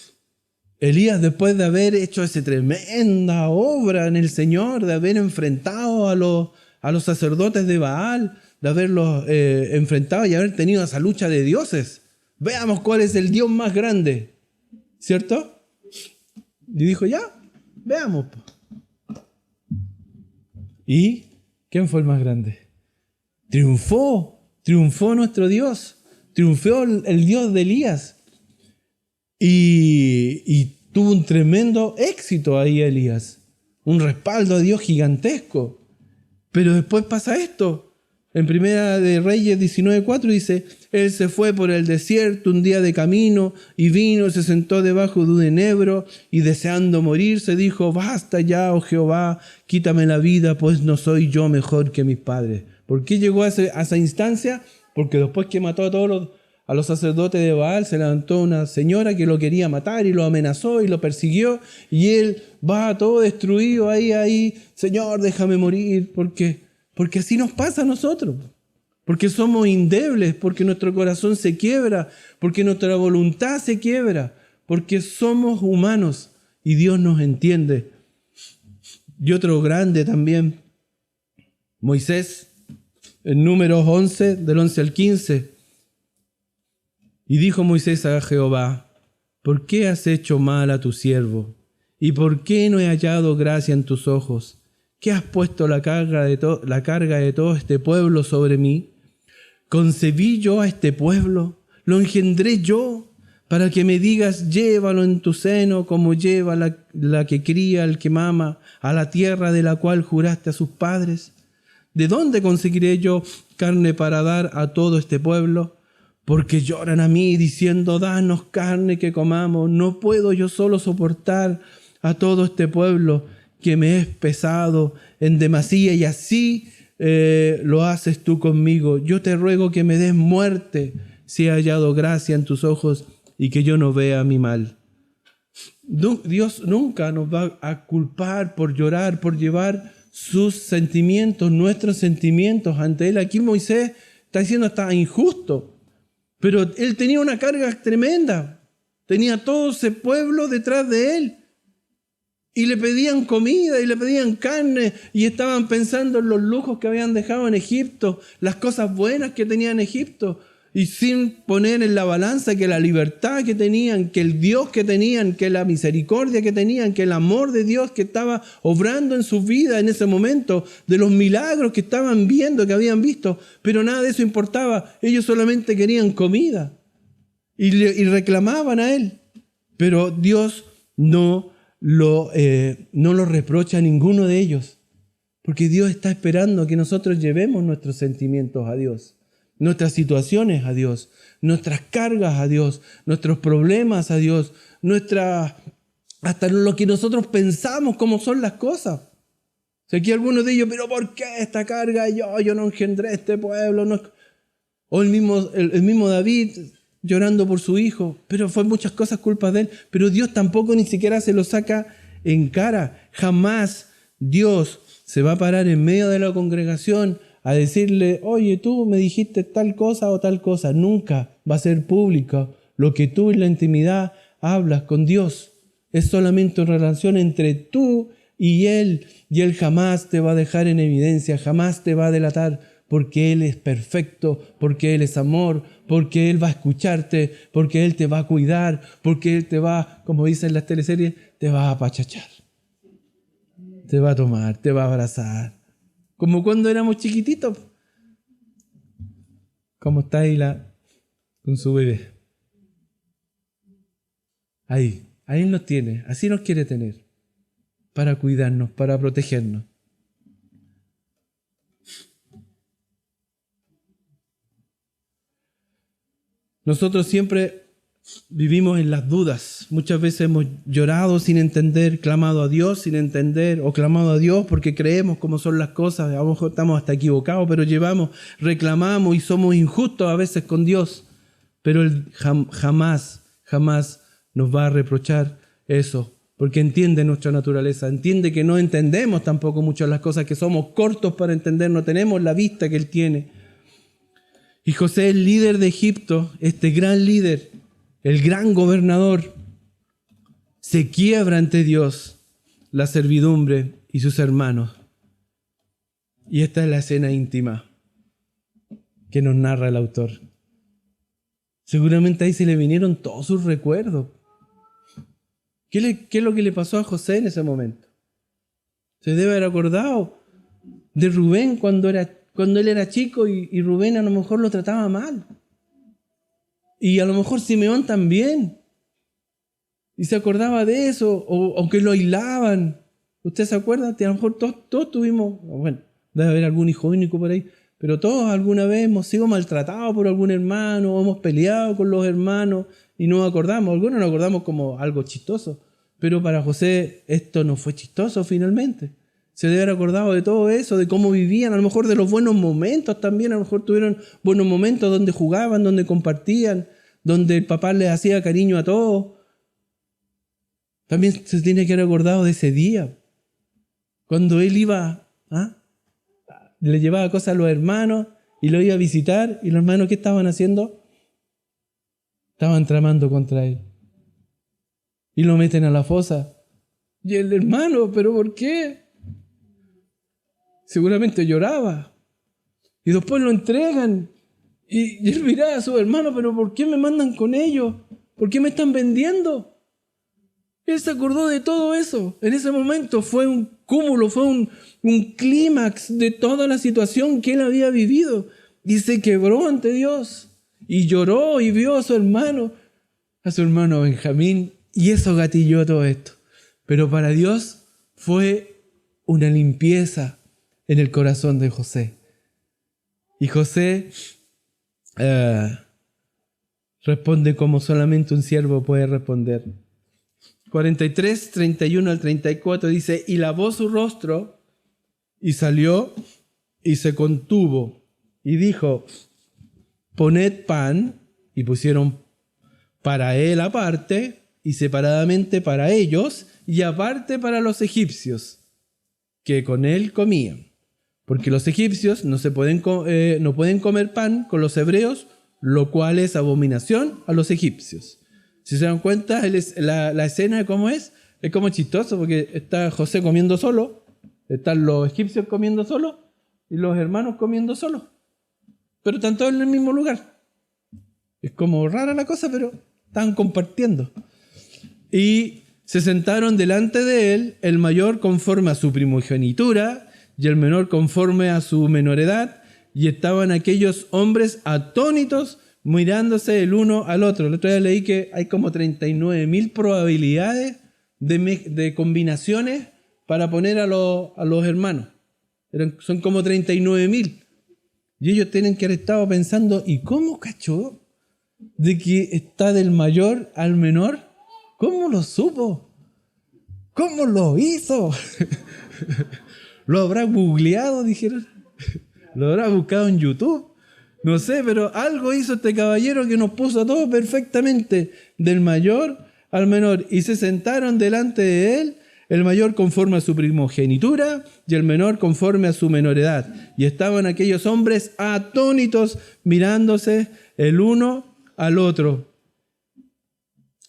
Elías, después de haber hecho esa tremenda obra en el Señor, de haber enfrentado a los sacerdotes de Baal, de haberlos enfrentado y haber tenido esa lucha de dioses. Veamos cuál es el Dios más grande. ¿Cierto? Y dijo, ya, veamos. ¿Y quién fue el más grande? Triunfó nuestro Dios. Triunfó el Dios de Elías. Y tuvo un tremendo éxito ahí Elías. Un respaldo de Dios gigantesco. Pero después pasa esto. En Primera de Reyes 19:4 dice, él se fue por el desierto un día de camino y vino, se sentó debajo de un enebro y deseando morir se dijo, basta ya, oh Jehová, quítame la vida, pues no soy yo mejor que mis padres. ¿Por qué llegó a esa instancia? Porque después que mató a los sacerdotes de Baal, se levantó una señora que lo quería matar y lo amenazó y lo persiguió y él va todo destruido ahí, Señor, déjame morir, porque así nos pasa a nosotros, porque somos endebles, porque nuestro corazón se quiebra, porque nuestra voluntad se quiebra, porque somos humanos y Dios nos entiende. Y otro grande también, Moisés, en Números 11, del 11 al 15. Y dijo Moisés a Jehová, ¿por qué has hecho mal a tu siervo? ¿Y por qué no he hallado gracia en tus ojos? ¿Qué has puesto la carga de todo este pueblo sobre mí? ¿Concebí yo a este pueblo? ¿Lo engendré yo para que me digas, llévalo en tu seno como lleva la que cría, el que mama, a la tierra de la cual juraste a sus padres? ¿De dónde conseguiré yo carne para dar a todo este pueblo? Porque lloran a mí diciendo, danos carne que comamos. No puedo yo solo soportar a todo este pueblo que me es pesado en demasía, y así lo haces tú conmigo. Yo te ruego que me des muerte si he hallado gracia en tus ojos y que yo no vea mi mal. Dios nunca nos va a culpar por llorar, por llevar sus sentimientos, nuestros sentimientos ante Él. Aquí Moisés está diciendo está injusto, pero él tenía una carga tremenda. Tenía todo ese pueblo detrás de él. Y le pedían comida y le pedían carne y estaban pensando en los lujos que habían dejado en Egipto, las cosas buenas que tenía en Egipto, y sin poner en la balanza que la libertad que tenían, que el Dios que tenían, que la misericordia que tenían, que el amor de Dios que estaba obrando en su vida en ese momento, de los milagros que estaban viendo, que habían visto, pero nada de eso importaba. Ellos solamente querían comida y reclamaban a Él, pero Dios no lo reprocha a ninguno de ellos, porque Dios está esperando que nosotros llevemos nuestros sentimientos a Dios, nuestras situaciones a Dios, nuestras cargas a Dios, nuestros problemas a Dios, hasta lo que nosotros pensamos cómo son las cosas. O sea, aquí algunos de ellos, pero ¿por qué esta carga? Yo no engendré este pueblo. No. O el mismo David llorando por su hijo, pero fue muchas cosas culpa de él. Pero Dios tampoco ni siquiera se lo saca en cara. Jamás Dios se va a parar en medio de la congregación a decirle, oye, tú me dijiste tal cosa o tal cosa. Nunca va a ser público lo que tú en la intimidad hablas con Dios. Es solamente una relación entre tú y Él jamás te va a dejar en evidencia, jamás te va a delatar, porque Él es perfecto, porque Él es amor, porque Él va a escucharte, porque Él te va a cuidar, porque Él te va, como dicen las teleseries, te va a apachachar, te va a tomar, te va a abrazar. Como cuando éramos chiquititos. ¿Cómo está Hila con su bebé? Ahí nos tiene, así nos quiere tener, para cuidarnos, para protegernos. Nosotros siempre vivimos en las dudas. Muchas veces hemos llorado sin entender, clamado a Dios sin entender, o clamado a Dios porque creemos cómo son las cosas. A lo mejor estamos hasta equivocados, pero reclamamos y somos injustos a veces con Dios. Pero Él jamás nos va a reprochar eso, porque entiende nuestra naturaleza, entiende que no entendemos tampoco muchas las cosas, que somos cortos para entender, no tenemos la vista que Él tiene. Y José, el líder de Egipto, este gran líder, el gran gobernador, se quiebra ante Dios, la servidumbre y sus hermanos. Y esta es la escena íntima que nos narra el autor. Seguramente ahí se le vinieron todos sus recuerdos. ¿Qué es lo que le pasó a José en ese momento? Se debe haber acordado de Rubén cuando él era chico y Rubén a lo mejor lo trataba mal. Y a lo mejor Simeón también. Y se acordaba de eso, o que lo aislaban. ¿Usted se acuerda? A lo mejor todos tuvimos, bueno, debe haber algún hijo único por ahí, pero todos alguna vez hemos sido maltratados por algún hermano, o hemos peleado con los hermanos y no nos acordamos. Algunos nos acordamos como algo chistoso, pero para José esto no fue chistoso finalmente. Se debe haber acordado de todo eso, de cómo vivían, a lo mejor de los buenos momentos también, a lo mejor tuvieron buenos momentos donde jugaban, donde compartían, donde el papá les hacía cariño a todos. También se tiene que haber acordado de ese día, cuando él iba, le llevaba cosas a los hermanos y lo iba a visitar, y los hermanos, ¿qué estaban haciendo? Estaban tramando contra él. Y lo meten a la fosa. Y el hermano, ¿pero por qué? Seguramente lloraba. Y después lo entregan. Y él miraba a su hermano, ¿pero por qué me mandan con ellos? ¿Por qué me están vendiendo? Él se acordó de todo eso. En ese momento fue un cúmulo, fue un clímax de toda la situación que él había vivido. Y se quebró ante Dios. Y lloró y vio a su hermano. a su hermano Benjamín, y eso gatilló todo esto. Pero para Dios fue una limpieza en el corazón de José. Y José responde como solamente un siervo puede responder. 43, 31 al 34 dice, y lavó su rostro y salió y se contuvo y dijo, poned pan, y pusieron para él aparte y separadamente para ellos y aparte para los egipcios que con él comían. Porque los egipcios no pueden comer pan con los hebreos, lo cual es abominación a los egipcios. Si se dan cuenta, la escena de cómo es como chistoso, porque está José comiendo solo, están los egipcios comiendo solo y los hermanos comiendo solo. Pero están todos en el mismo lugar. Es como rara la cosa, pero están compartiendo. Y se sentaron delante de él, el mayor conforme a su primogenitura y el menor conforme a su menor edad, y estaban aquellos hombres atónitos mirándose el uno al otro. El otro día leí que hay como 39.000 probabilidades de combinaciones para poner a los hermanos. Son como 39.000. Y ellos tienen que haber estado pensando, ¿y cómo cachó de que está del mayor al menor? ¿Cómo lo supo? ¿Cómo lo hizo? ¿Lo habrá googleado, dijeron? ¿Lo habrá buscado en YouTube? No sé, pero algo hizo este caballero que nos puso a todos perfectamente, del mayor al menor. Y se sentaron delante de él, el mayor conforme a su primogenitura y el menor conforme a su menor edad. Y estaban aquellos hombres atónitos mirándose el uno al otro.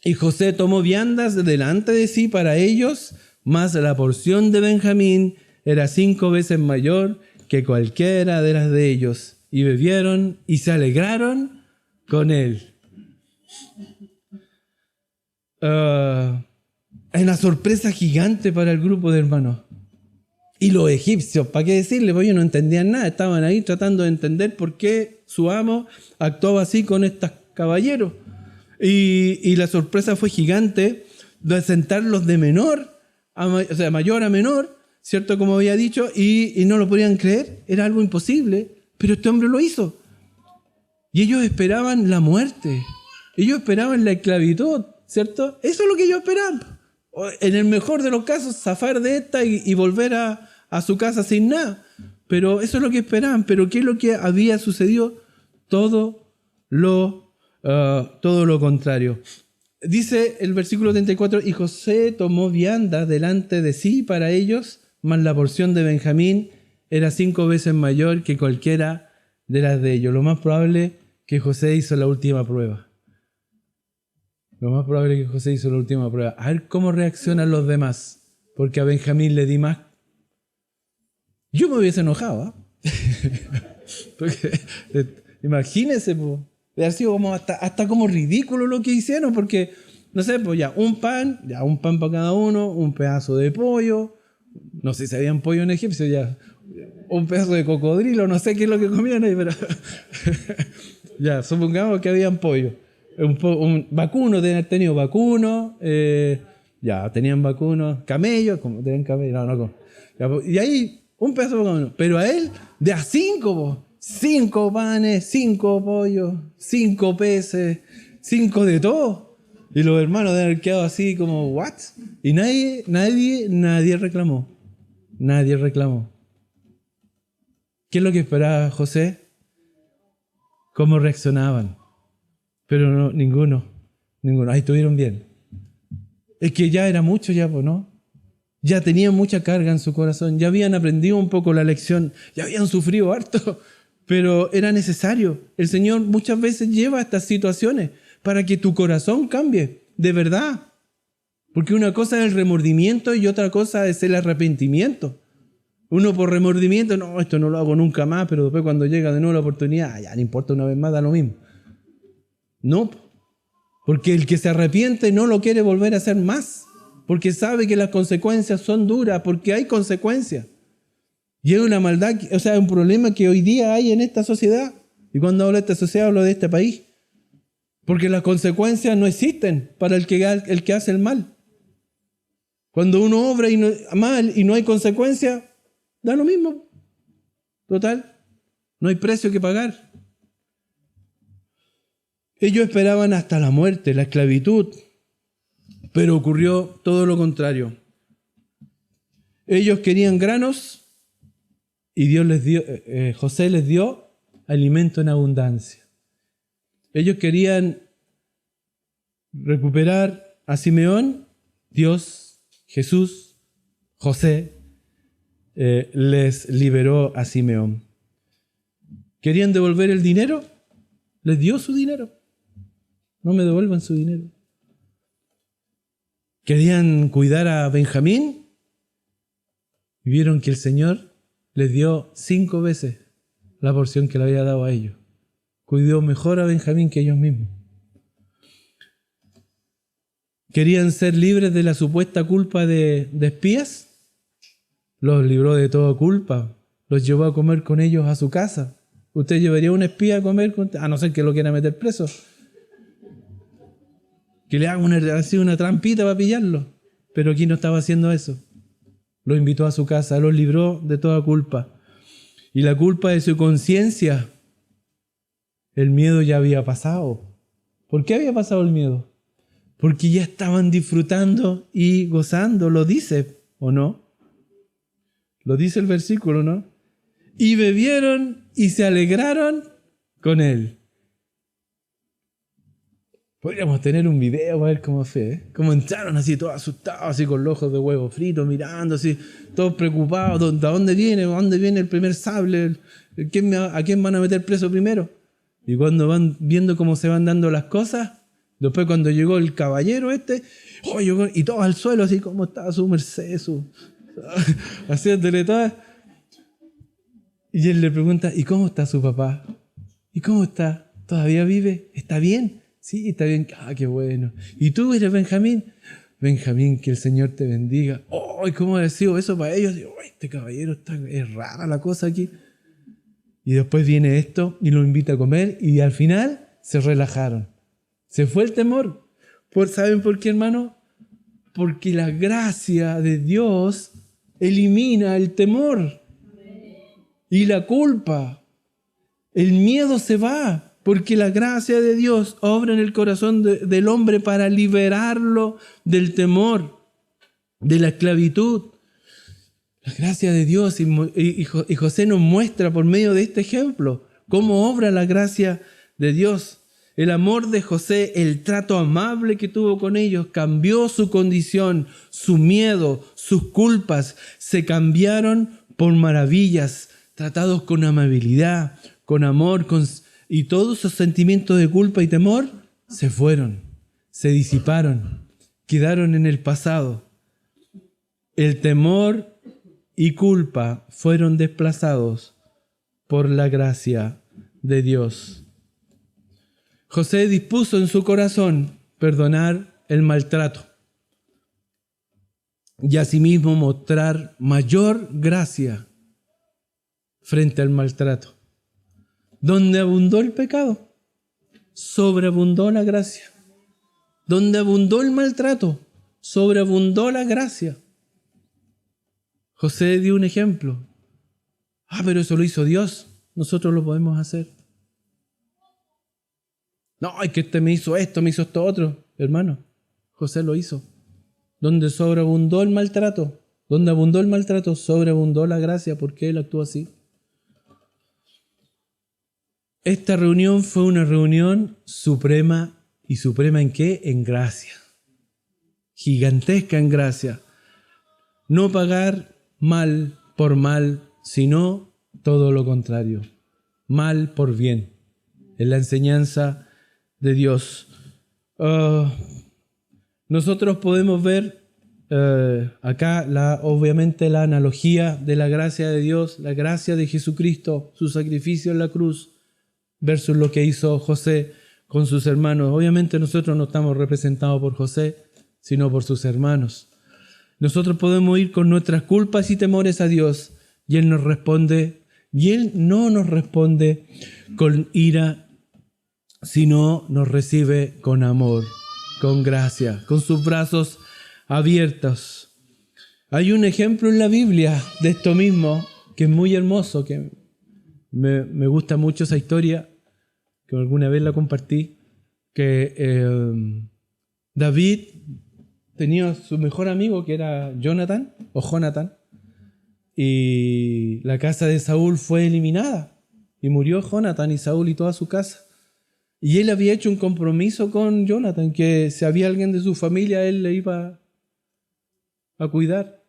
Y José tomó viandas delante de sí para ellos, mas la porción de Benjamín era 5 veces mayor que cualquiera de las de ellos. Y bebieron y se alegraron con él. Hay una sorpresa gigante para el grupo de hermanos. Y los egipcios, ¿para qué decirle? Pues ellos no entendían nada. Estaban ahí tratando de entender por qué su amo actuaba así con estos caballeros. Y la sorpresa fue gigante de sentarlos de mayor a menor, ¿cierto? Como había dicho, y no lo podían creer. Era algo imposible. Pero este hombre lo hizo. Y ellos esperaban la muerte. Ellos esperaban la esclavitud, ¿cierto? Eso es lo que ellos esperaban. En el mejor de los casos, zafar de esta y volver a su casa sin nada. Pero eso es lo que esperaban. Pero ¿qué es lo que había sucedido? Todo lo contrario. Dice el versículo 34, y José tomó viandas delante de sí para ellos, mas la porción de Benjamín era 5 veces mayor que cualquiera de las de ellos. Lo más probable que José hizo la última prueba. A ver cómo reaccionan los demás. Porque a Benjamín le di más. Yo me hubiese enojado. Porque, imagínense, debe haber sido como hasta como ridículo lo que hicieron. Porque, no sé, pues ya un pan para cada uno, un pedazo de pollo. No sé si habían pollo en Egipcio ya. Un pedazo de cocodrilo, no sé qué es lo que comían ahí, pero ya, supongamos que habían pollo. Un vacuno, deben haber tenido vacuno, tenían vacunos, camellos, como tenían camellos, y ahí un pedazo de vacuno, pero a él de a 5, 5 panes, 5 pollos, 5 peces, 5 de todo. Y los hermanos deben haber quedado así como, ¿what? Y nadie reclamó. Nadie reclamó. ¿Qué es lo que esperaba José? ¿Cómo reaccionaban? Pero no, ninguno. Ahí estuvieron bien. Es que ya era mucho ¿no? Ya tenían mucha carga en su corazón, ya habían aprendido un poco la lección, ya habían sufrido harto, pero era necesario. El Señor muchas veces lleva a estas situaciones para que tu corazón cambie, de verdad. Porque una cosa es el remordimiento y otra cosa es el arrepentimiento. Uno por remordimiento, no, esto no lo hago nunca más, pero después cuando llega de nuevo la oportunidad, ya no importa, una vez más da lo mismo. No, porque el que se arrepiente no lo quiere volver a hacer más, porque sabe que las consecuencias son duras, porque hay consecuencias. Y es una maldad, es un problema que hoy día hay en esta sociedad. Y cuando hablo de esta sociedad, hablo de este país. Porque las consecuencias no existen para el que hace el mal. Cuando uno obra mal y no hay consecuencia, da lo mismo. Total, no hay precio que pagar. Ellos esperaban hasta la muerte, la esclavitud, pero ocurrió todo lo contrario. Ellos querían granos y José les dio alimento en abundancia. Ellos querían recuperar a Simeón, Dios, Jesús, José, les liberó a Simeón. ¿Querían devolver el dinero? Les dio su dinero. No me devuelvan su dinero. ¿Querían cuidar a Benjamín? Y vieron que el Señor les dio 5 veces la porción que le había dado a ellos. Cuidó mejor a Benjamín que ellos mismos. ¿Querían ser libres de la supuesta culpa de espías? Los libró de toda culpa. Los llevó a comer con ellos a su casa. ¿Usted llevaría a un espía a comer con a no ser que lo quiera meter preso? Que le haga una trampita para pillarlo. Pero aquí no estaba haciendo eso. Los invitó a su casa, los libró de toda culpa. Y la culpa de su conciencia, el miedo ya había pasado. ¿Por qué había pasado el miedo? Porque ya estaban disfrutando y gozando. Lo dice, ¿o no? Lo dice el versículo, ¿no? Y bebieron y se alegraron con él. Podríamos tener un video para ver cómo fue, ¿eh? Cómo entraron así todos asustados, así con los ojos de huevo frito, mirando así, todos preocupados. ¿De dónde viene? ¿Dónde viene el primer sable? ¿A quién van a meter preso primero? Y cuando van viendo cómo se van dando las cosas, después cuando llegó el caballero y todos al suelo, así como estaba su merced, haciéndole todas. Y él le pregunta, ¿y cómo está su papá? ¿Y cómo está? ¿Todavía vive? ¿Está bien? Sí, está bien. Ah, qué bueno. ¿Y tú eres Benjamín? Benjamín, que el Señor te bendiga. ¡Oh! ¿Cómo ha sido eso para ellos? Oh, este caballero es rara la cosa aquí. Y después viene esto y lo invita a comer y al final se relajaron. Se fue el temor. ¿Saben por qué, hermano? Porque la gracia de Dios elimina el temor y la culpa. El miedo se va. Porque la gracia de Dios obra en el corazón del hombre para liberarlo del temor, de la esclavitud. La gracia de Dios y José nos muestra por medio de este ejemplo cómo obra la gracia de Dios. El amor de José, el trato amable que tuvo con ellos, cambió su condición, su miedo, sus culpas, se cambiaron por maravillas, tratados con amabilidad, con amor, y todos esos sentimientos de culpa y temor se fueron, se disiparon, quedaron en el pasado. El temor y culpa fueron desplazados por la gracia de Dios. José dispuso en su corazón perdonar el maltrato y asimismo mostrar mayor gracia frente al maltrato. Donde abundó el pecado, sobreabundó la gracia. Donde abundó el maltrato, sobreabundó la gracia. José dio un ejemplo. Pero eso lo hizo Dios. Nosotros lo podemos hacer. No, es que este me hizo esto otro. Hermano, José lo hizo. Donde sobreabundó el maltrato, sobreabundó la gracia, porque él actuó así. Esta reunión fue una reunión suprema. ¿Y suprema en qué? En gracia. Gigantesca en gracia. No pagar mal por mal, sino todo lo contrario. Mal por bien. Es la enseñanza de Dios. Nosotros podemos ver acá obviamente la analogía de la gracia de Dios, la gracia de Jesucristo, su sacrificio en la cruz, versus lo que hizo José con sus hermanos. Obviamente nosotros no estamos representados por José, sino por sus hermanos. Nosotros podemos ir con nuestras culpas y temores a Dios y Él nos responde, y Él no nos responde con ira sino nos recibe con amor, con gracia, con sus brazos abiertos. Hay un ejemplo en la Biblia de esto mismo que es muy hermoso, que me gusta mucho esa historia, que alguna vez la compartí, que David tenía su mejor amigo que era Jonathan, y la casa de Saúl fue eliminada, y murió Jonathan y Saúl y toda su casa. Y él había hecho un compromiso con Jonathan, que si había alguien de su familia, él le iba a cuidar.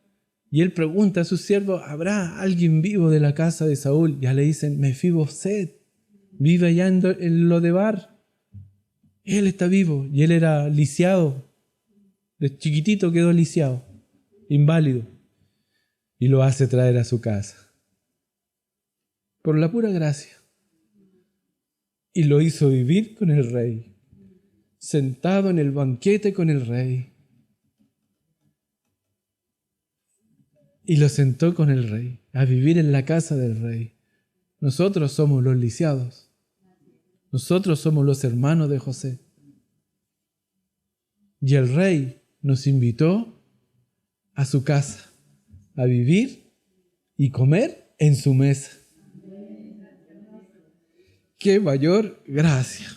Y él pregunta a sus siervos, ¿habrá alguien vivo de la casa de Saúl? Ya le dicen, Mefiboset, vive allá en Lodebar. Él está vivo. Y él era lisiado. De chiquitito quedó lisiado, inválido. Y lo hace traer a su casa. Por la pura gracia. Y lo hizo vivir con el rey. Sentado en el banquete con el rey. Y lo sentó con el rey, a vivir en la casa del rey. Nosotros somos los lisiados. Nosotros somos los hermanos de José. Y el rey nos invitó a su casa, a vivir y comer en su mesa. ¡Qué mayor gracia!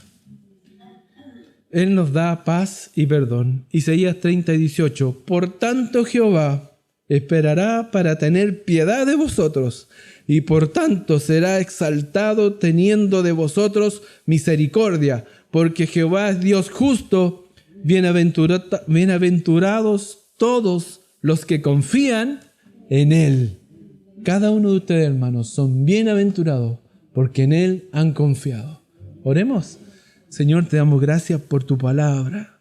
Él nos da paz y perdón. Isaías 30:18. Por tanto Jehová esperará para tener piedad de vosotros, y por tanto será exaltado teniendo de vosotros misericordia, porque Jehová es Dios justo, bienaventurados todos los que confían en Él. Cada uno de ustedes, hermanos, son bienaventurados, porque en Él han confiado. Oremos. Señor, te damos gracias por tu palabra,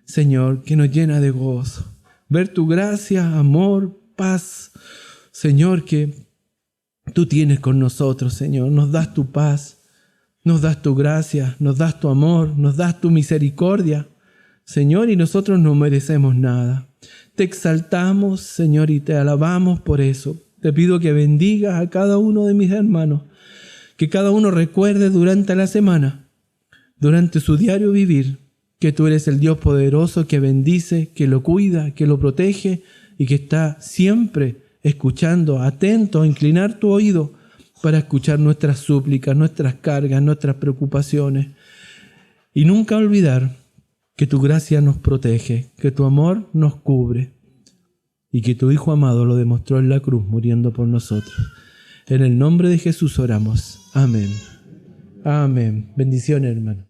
Señor, que nos llena de gozo. Ver tu gracia, amor, paz, Señor, que tú tienes con nosotros, Señor. Nos das tu paz, nos das tu gracia, nos das tu amor, nos das tu misericordia, Señor, y nosotros no merecemos nada. Te exaltamos, Señor, y te alabamos por eso. Te pido que bendigas a cada uno de mis hermanos, que cada uno recuerde durante la semana, durante su diario vivir, que tú eres el Dios poderoso que bendice, que lo cuida, que lo protege y que está siempre escuchando, atento a inclinar tu oído para escuchar nuestras súplicas, nuestras cargas, nuestras preocupaciones. Y nunca olvidar que tu gracia nos protege, que tu amor nos cubre y que tu Hijo amado lo demostró en la cruz muriendo por nosotros. En el nombre de Jesús oramos. Amén. Amén. Bendiciones, hermano.